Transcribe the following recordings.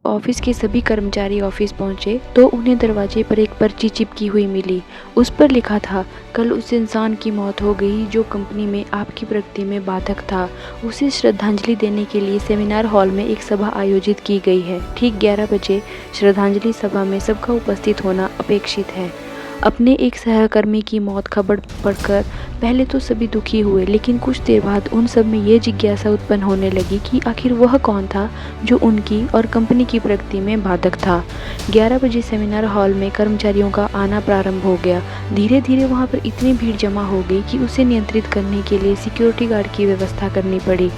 Office के सभी कर्मचारी ऑफिस पहुंचे तो उन्हें दरवाजे पर एक पर्ची चिपकी हुई मिली। उस पर लिखा था, कल उस इंसान की मौत हो गई जो कंपनी में आपकी प्रगति में बाधक था। उसे श्रद्धांजलि देने के लिए सेमिनार हॉल में एक सभा आयोजित की गई है। ठीक 11 बजे श्रद्धांजलि सभा में सबका उपस्थित होना अपेक्षित है। अपने एक सहकर्मी की मौत खबर पढ़कर पहले तो सभी दुखी हुए, लेकिन कुछ देर बाद उन सब में ये जिज्ञासा उत्पन्न होने लगी कि आखिर वह कौन था जो उनकी और कंपनी की प्रगति में बाधक था। 11 बजे सेमिनार हॉल में कर्मचारियों का आना प्रारंभ हो गया। धीरे धीरे वहाँ पर इतनी भीड़ जमा हो गई कि उसे नियंत्रित करने के लिए सिक्योरिटी गार्ड की व्यवस्था करनी पड़ी।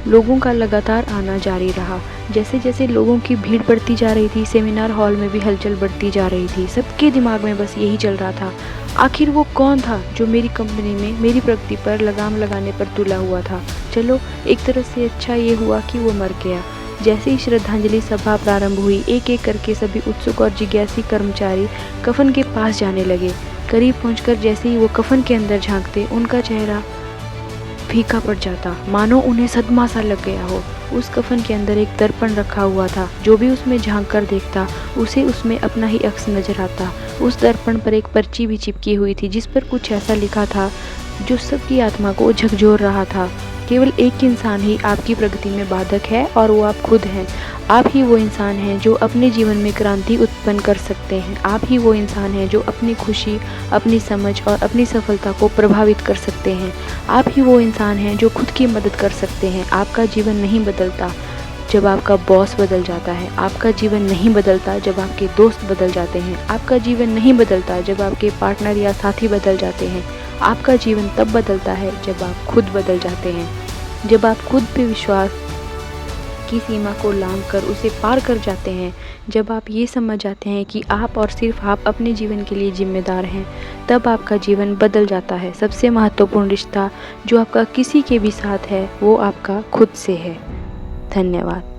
लोगों का लगातार आना जारी रहा। जैसे जैसे लोगों की भीड़ बढ़ती जा रही थी, सेमिनार हॉल में भी हलचल बढ़ती जा रही थी। सबके दिमाग में बस यही चल रहा था, आखिर वो कौन था जो मेरी कंपनी में मेरी प्रगति पर लगाम लगाने पर तुला हुआ था। चलो, एक तरह से अच्छा ये हुआ कि वो मर गया। जैसे ही श्रद्धांजलि सभा प्रारंभ हुई, एक एक करके सभी उत्सुक और जिज्ञासी कर्मचारी कफन के पास जाने लगे। करीब पहुंचकर जैसे ही वो कफन के अंदर झांकते, उनका चेहरा फीका पड़ जाता, मानो उन्हें सदमा सा लग गया हो। उस कफन के अंदर एक दर्पण रखा हुआ था। जो भी उसमें झांक कर देखता, उसे उसमें अपना ही अक्स नजर आता। उस दर्पण पर एक पर्ची भी चिपकी हुई थी, जिस पर कुछ ऐसा लिखा था जो सबकी आत्मा को झकझोर रहा था। केवल एक इंसान ही आपकी प्रगति में बाधक है और वो आप खुद हैं। आप ही वो इंसान हैं जो अपने जीवन में क्रांति उत्पन्न कर सकते हैं। आप ही वो इंसान हैं जो अपनी खुशी, अपनी समझ और अपनी सफलता को प्रभावित कर सकते हैं। आप ही वो इंसान हैं जो खुद की मदद कर सकते हैं। आपका जीवन नहीं बदलता जब आपका बॉस बदल जाता है। आपका जीवन नहीं बदलता जब आपके दोस्त बदल जाते हैं। आपका जीवन नहीं बदलता जब आपके पार्टनर या साथी बदल जाते हैं। आपका जीवन तब बदलता है जब आप खुद बदल जाते हैं। जब आप खुद पे विश्वास की सीमा को लांघकर उसे पार कर जाते हैं। जब आप ये समझ जाते हैं कि आप और सिर्फ आप अपने जीवन के लिए जिम्मेदार हैं, तब आपका जीवन बदल जाता है। सबसे महत्वपूर्ण रिश्ता जो आपका किसी के भी साथ है, वो आपका खुद से है। धन्यवाद।